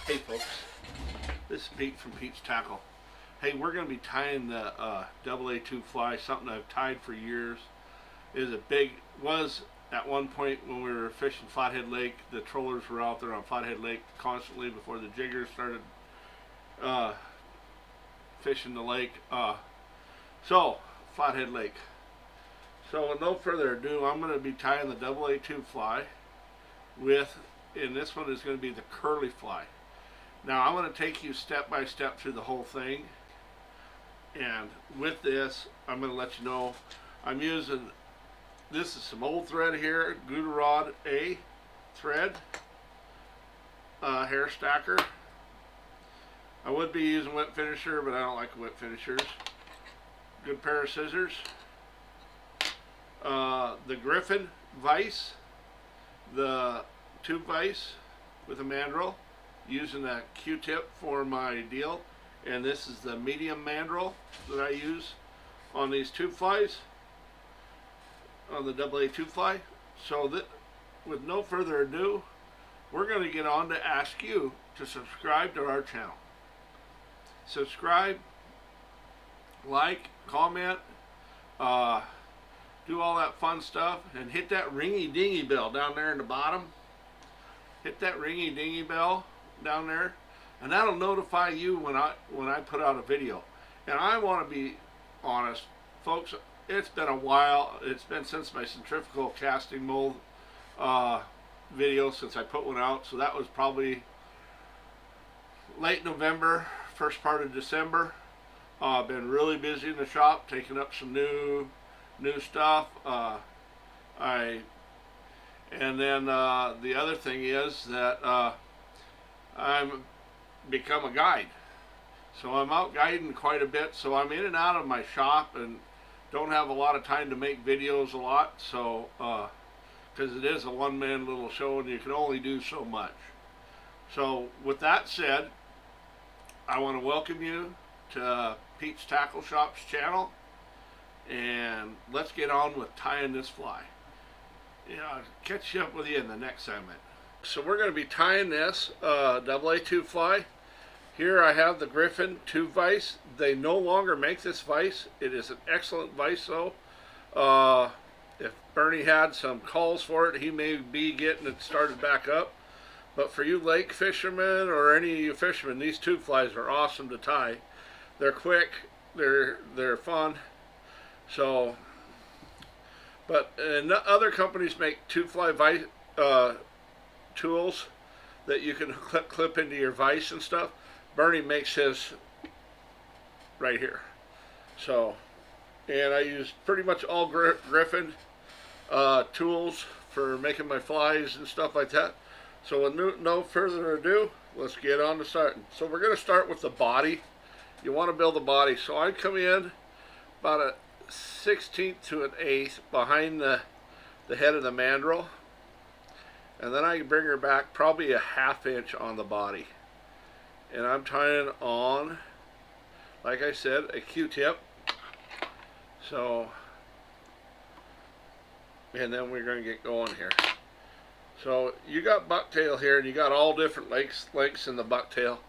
Hey folks, this is Pete from Pete's Tackle. Hey, we're going to be tying the AA2 fly, something I've tied for years. Was at one point when we were fishing Flathead Lake, the trollers were out there on Flathead Lake constantly before the jiggers started fishing the lake. Flathead Lake. So with no further ado, I'm going to be tying the AA2 fly and this one is going to be the curly fly. Now I'm going to take you step by step through the whole thing, and with this I'm going to let you know I'm using, this is some old thread here, Gouda Rod A thread, hair stacker. I would be using wet finisher, but I don't like wet finishers. Good pair of scissors, the Griffin vise, the tube vise with a mandrel, using that Q-tip for my deal, and this is the medium mandrel that I use on these tube flies, on the AA2 fly. So that, with no further ado, we're going to get on to ask you to subscribe to our channel. Subscribe, like, comment, do all that fun stuff, and hit that ringy dingy bell down there in the bottom. Hit that ringy dingy bell down there, and that'll notify you when I put out a video. And I want to be honest, folks, it's been a while. It's been since my centrifugal casting mold video since I put one out, so that was probably late November, first part of December. I've been really busy in the shop, taking up some new stuff. And then the other thing is that I'm become a guide, so I'm out guiding quite a bit, so I'm in and out of my shop and don't have a lot of time to make videos a lot, so because it is a one-man little show and you can only do so much. So with that said, I want to welcome you to Pete's Tackle Shop's channel, and let's get on with tying this fly. I'll catch up with you in the next segment. So we're going to be tying this AA2 fly. Here I have the Griffin tube vise. They no longer make this vise. It is an excellent vise though. If Bernie had some calls for it, he may be getting it started back up. But for you lake fishermen or any of you fishermen, these tube flies are awesome to tie. They're quick, they're fun. So, and other companies make tube fly vise tools that you can clip into your vise and stuff. Bernie makes his right here. So, and I use pretty much all Griffin tools for making my flies and stuff like that. So with no further ado, let's get on to starting. So we're going to start with the body. You want to build the body. So I come in about a 1/16 to an 1/8 behind the head of the mandrel, and then I bring her back probably a 1/2 inch on the body, and I'm tying on, like I said, a Q-tip. So, and then we're going to get going here. So you got bucktail here, and you got all different lengths in the bucktail.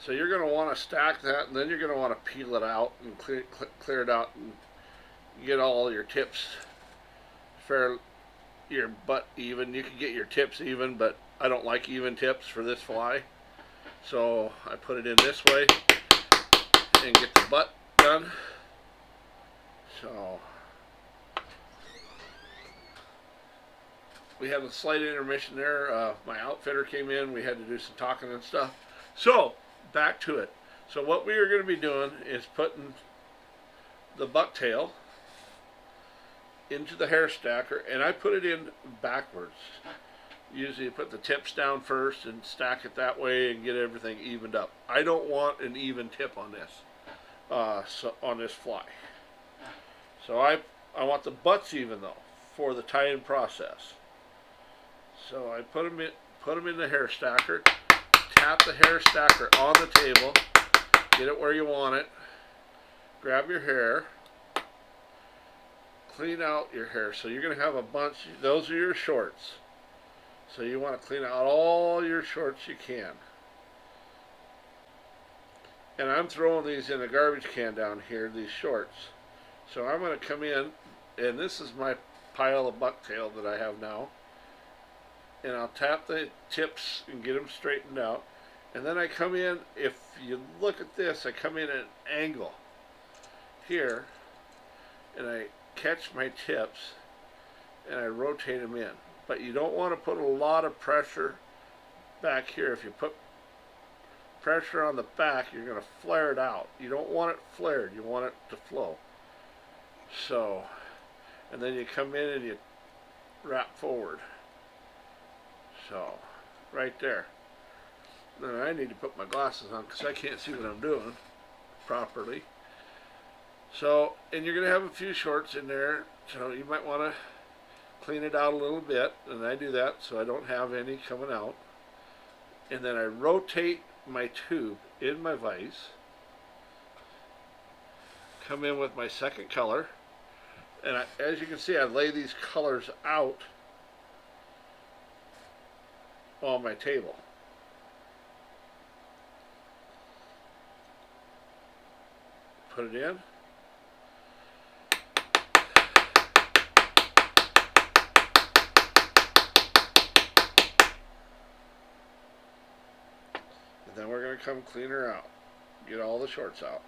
So you're going to want to stack that, and then you're going to want to peel it out and clear it out and get all your tips your butt even. You can get your tips even, but I don't like even tips for this fly, so I put it in this way and get the butt done. So we had a slight intermission there. My outfitter came in, we had to do some talking and stuff. So back to it. So what we are going to be doing is putting the bucktail into the hair stacker, and I put it in backwards. Usually you put the tips down first and stack it that way and get everything evened up. I don't want an even tip on this on this fly. So I want the butts even though for the tying process. So I put them in the hair stacker, tap the hair stacker on the table, get it where you want it, grab your hair, clean out your hair. So you're going to have a bunch, those are your shorts. So you want to clean out all your shorts you can. And I'm throwing these in a garbage can down here, these shorts. So I'm going to come in, and this is my pile of bucktail that I have now. And I'll tap the tips and get them straightened out. And then I come in, if you look at this, I come in at an angle here, and I catch my tips, and I rotate them in. But you don't want to put a lot of pressure back here. If you put pressure on the back, you're going to flare it out. You don't want it flared, you want it to flow. So, and then you come in and you wrap forward. So, right there. Now I need to put my glasses on because I can't see what I'm doing properly. So, and you're going to have a few shorts in there, so you might want to clean it out a little bit, and I do that so I don't have any coming out. And then I rotate my tube in my vise, come in with my second color, and as you can see, I lay these colors out on my table. Put it in. And then we're going to come clean her out. Get all the shorts out.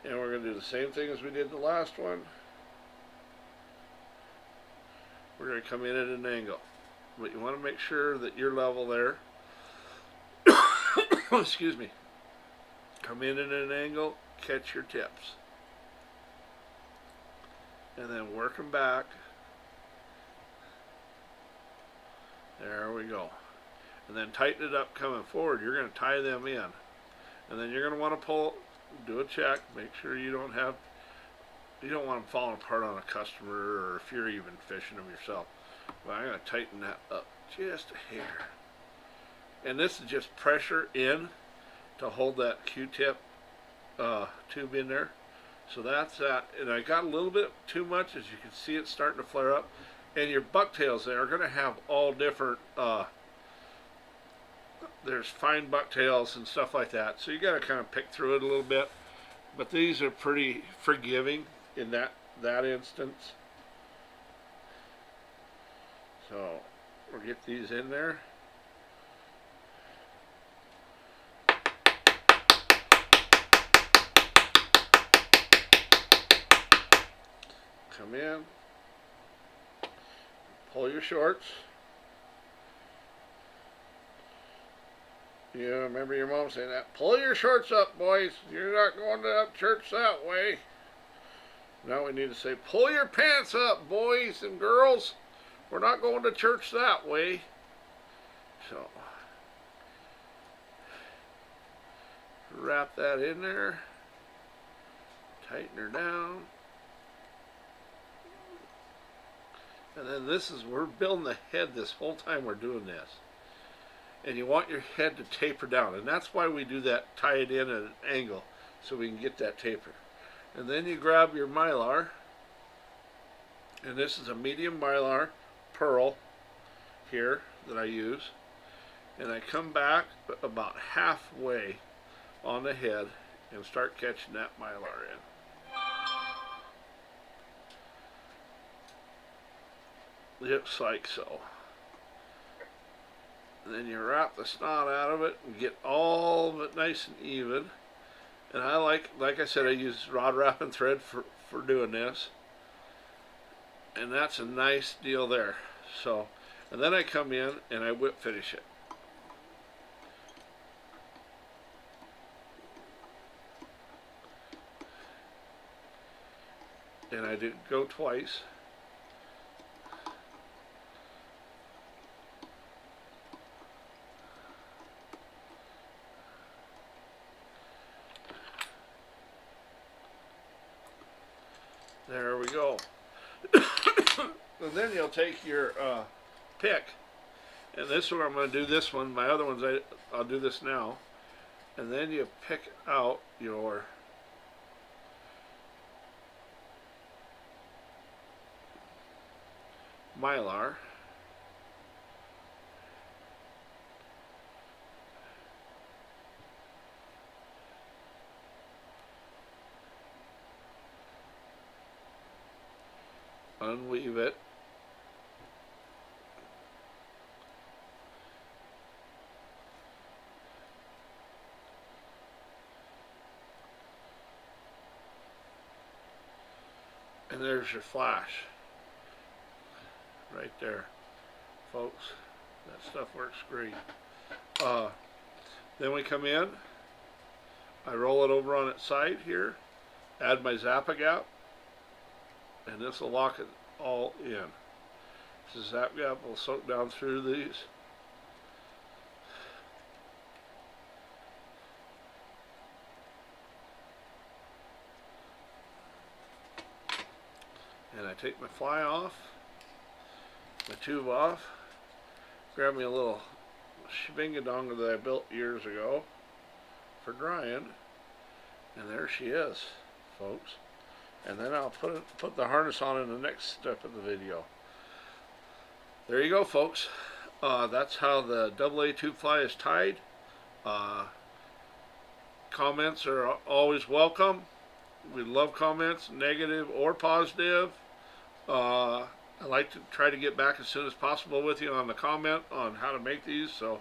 And we're going to do the same thing as we did the last one. We're going to come in at an angle. But you want to make sure that you're level there. Excuse me. Come in at an angle, catch your tips. And then work them back. There we go. And then tighten it up coming forward. You're going to tie them in. And then you're going to want to pull, do a check, make sure you don't have, you don't want them falling apart on a customer, or if you're even fishing them yourself. But I'm going to tighten that up just a hair. And this is just pressure in to hold that Q-tip tube in there. So that's that. And I got a little bit too much, as you can see it's starting to flare up. And your bucktails there are going to have all different, there's fine bucktails and stuff like that. So you got to kind of pick through it a little bit. But these are pretty forgiving in that instance. So we'll get these in there. Come in, pull your shorts. You remember your mom saying that? Pull your shorts up, boys. You're not going to church that way. Now we need to say, pull your pants up, boys and girls. We're not going to church that way. So, wrap that in there. Tighten her down. And then this is, we're building the head this whole time we're doing this. And you want your head to taper down. And that's why we do that, tie it in at an angle, so we can get that taper. And then you grab your Mylar. And this is a medium Mylar pearl here that I use. And I come back about halfway on the head and start catching that Mylar in. Looks like so. And then you wrap the snot out of it and get all of it nice and even. And I like I said, I use rod wrapping thread for doing this. And that's a nice deal there. So, and then I come in and I whip finish it. And I do go twice. There we go. And then you'll take your pick, and this one I'm going to do this one. My other ones I'll do this now. And then you pick out your Mylar. Unweave it. And there's your flash. Right there, folks. That stuff works great. Then we come in. I roll it over on its side here. Add my Zappa gap. And this will lock it all in. The Zap gap will soak down through these. And I take my fly off, my tube off, grab me a little shebingadonga that I built years ago for drying, and there she is, folks. And then I'll put the harness on in the next step of the video. There you go, folks. That's how the AA tube fly is tied. Comments are always welcome. We love comments, negative or positive. I like to try to get back as soon as possible with you on the comment on how to make these, so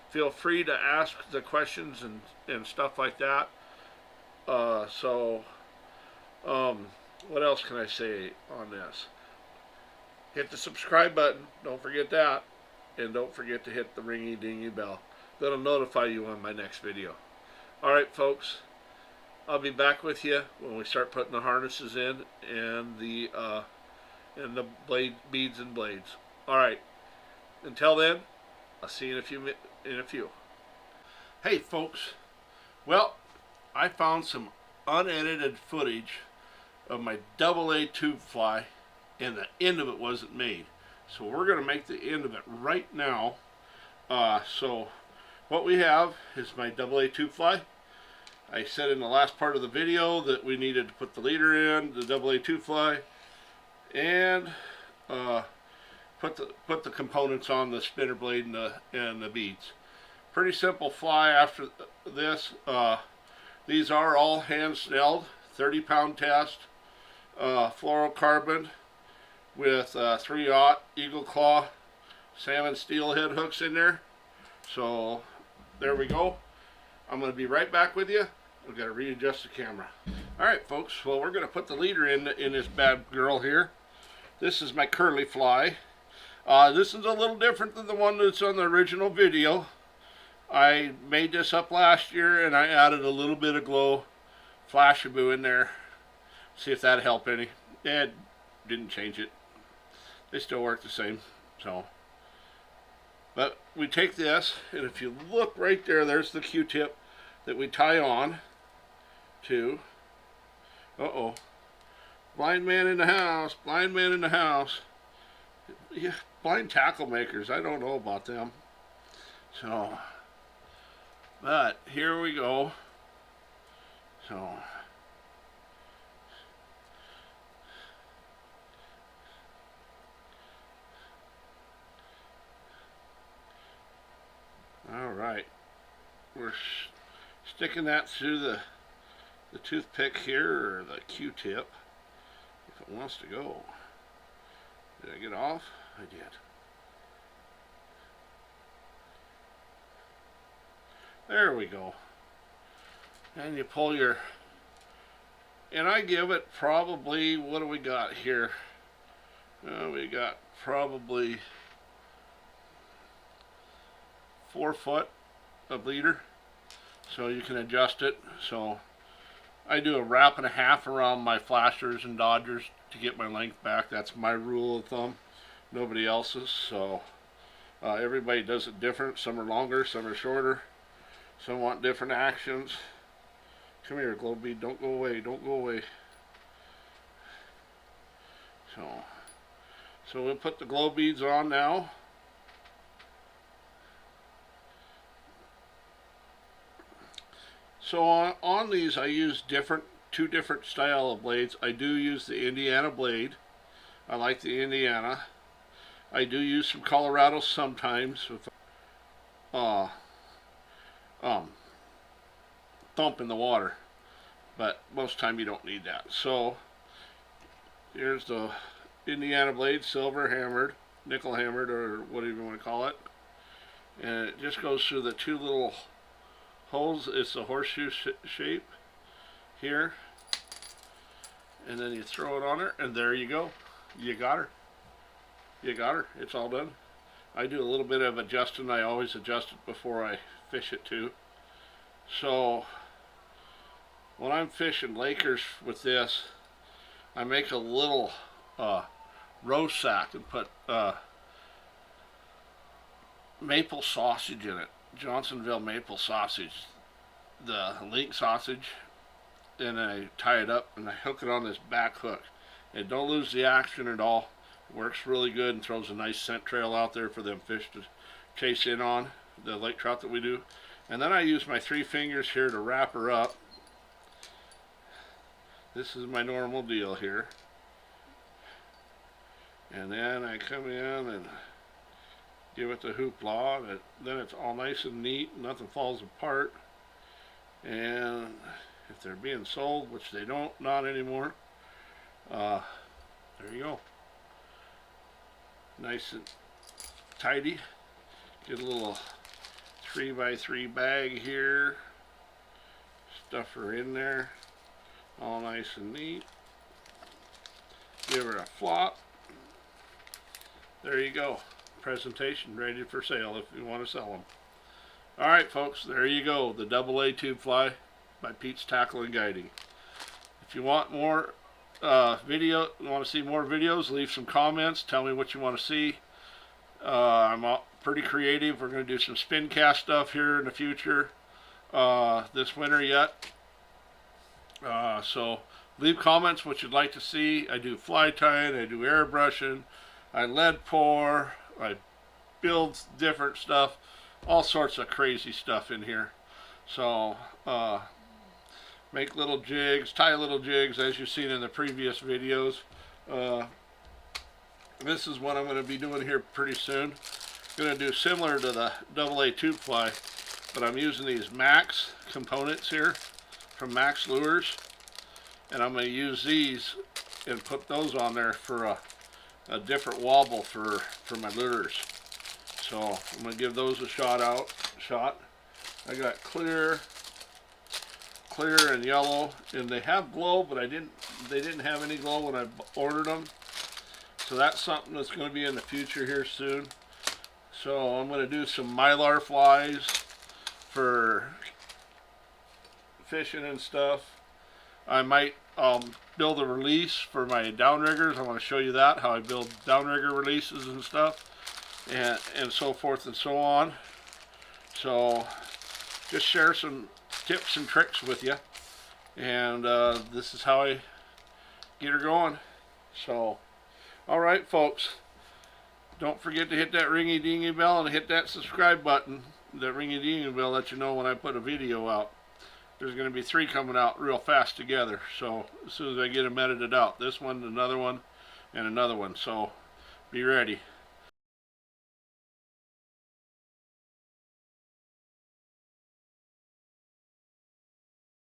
feel free to ask the questions and stuff like that. What else can I say on this? Hit the subscribe button, don't forget that, and don't forget to hit the ringy dingy bell. That'll notify you on my next video. Alright, folks, I'll be back with you when we start putting the harnesses in and the blade beads and blades. Alright, until then, I'll see you in a few. Hey folks, well, I found some unedited footage of my AA tube fly, and the end of it wasn't made. So we're going to make the end of it right now. So what we have is my AA tube fly. I said in the last part of the video that we needed to put the leader in, the AA tube fly, and put the components on the spinner blade and the beads. Pretty simple fly after this. These are all hand snelled, 30-pound test, fluorocarbon with 3/0 Eagle Claw salmon steelhead hooks in there. So there we go. I'm going to be right back with you. We've got to readjust the camera. Alright folks, well we're going to put the leader in this bad girl here. This is my curly fly. This is a little different than the one that's on the original video. I made this up last year and I added a little bit of glow flashaboo in there. See if that helped any. It didn't change it. They still work the same. So, but we take this, and if you look right there, there's the Q-tip that we tie on to. Uh-oh. Blind man in the house. Blind man in the house. Yeah, blind tackle makers. I don't know about them. So, but here we go. So, all right, we're sticking that through the toothpick here, or the Q-tip, if it wants to go. Did I get off? I did. There we go. And you pull your, and I give it probably, what do we got here? We got probably 4 foot of leader, so you can adjust it. So I do a wrap and a half around my flashers and dodgers to get my length back. That's my rule of thumb, nobody else's. So everybody does it different. Some are longer, some are shorter, some want different actions. Come here, glow bead, don't go away, don't go away. So we'll put the glow beads on now. So on these I use two different style of blades. I do use the Indiana blade. I like the Indiana. I do use some Colorado sometimes with thump in the water, but most time you don't need that. So here's the Indiana blade, silver hammered, nickel hammered, or whatever you want to call it, and it just goes through the two little holes. It's a horseshoe shape here, and then you throw it on her, and there you go. You got her. You got her. It's all done. I do a little bit of adjusting. I always adjust it before I fish it too. So when I'm fishing Lakers with this, I make a little roe sack and put maple sausage in it. Johnsonville maple sausage, the link sausage, and I tie it up and I hook it on this back hook. And don't lose the action at all. It works really good and throws a nice scent trail out there for them fish to chase in on, the lake trout that we do. And then I use my 3 fingers here to wrap her up. This is my normal deal here. And then I come in and give it the hoopla, and then it's all nice and neat, nothing falls apart. And if they're being sold, which they don't, not anymore, there you go. Nice and tidy. Get a little 3x3 bag here. Stuff her in there. All nice and neat. Give her a flop. There you go. Presentation ready for sale if you want to sell them. Alright folks, there you go. The AA tube fly by Pete's Tackle and Guiding. If you want more want to see more videos, leave some comments. Tell me what you want to see. I'm pretty creative. We're going to do some spin cast stuff here in the future this winter yet. So leave comments what you'd like to see. I do fly tying, I do airbrushing, I lead pour, I build different stuff, all sorts of crazy stuff in here. So make little jigs, tie little jigs as you've seen in the previous videos. This is what I'm going to be doing here pretty soon. Going to do similar to the AA tube fly, but I'm using these Max components here from Max Lures, and I'm going to use these and put those on there for a different wobble for my lures. So I'm going to give those a shot. I got clear and yellow, and they have glow, but they didn't have any glow when I ordered them. So that's something that's going to be in the future here soon. So I'm going to do some mylar flies for fishing and stuff. I might build a release for my downriggers. I want to show you that, how I build downrigger releases and stuff, and so forth and so on. So just share some tips and tricks with you, and this is how I get her going. So alright folks, don't forget to hit that ringy dingy bell and hit that subscribe button. That ringy dingy bell lets you know when I put a video out. There's going to be 3 coming out real fast together, so as soon as I get them edited out, this one, another one, and another one, so be ready.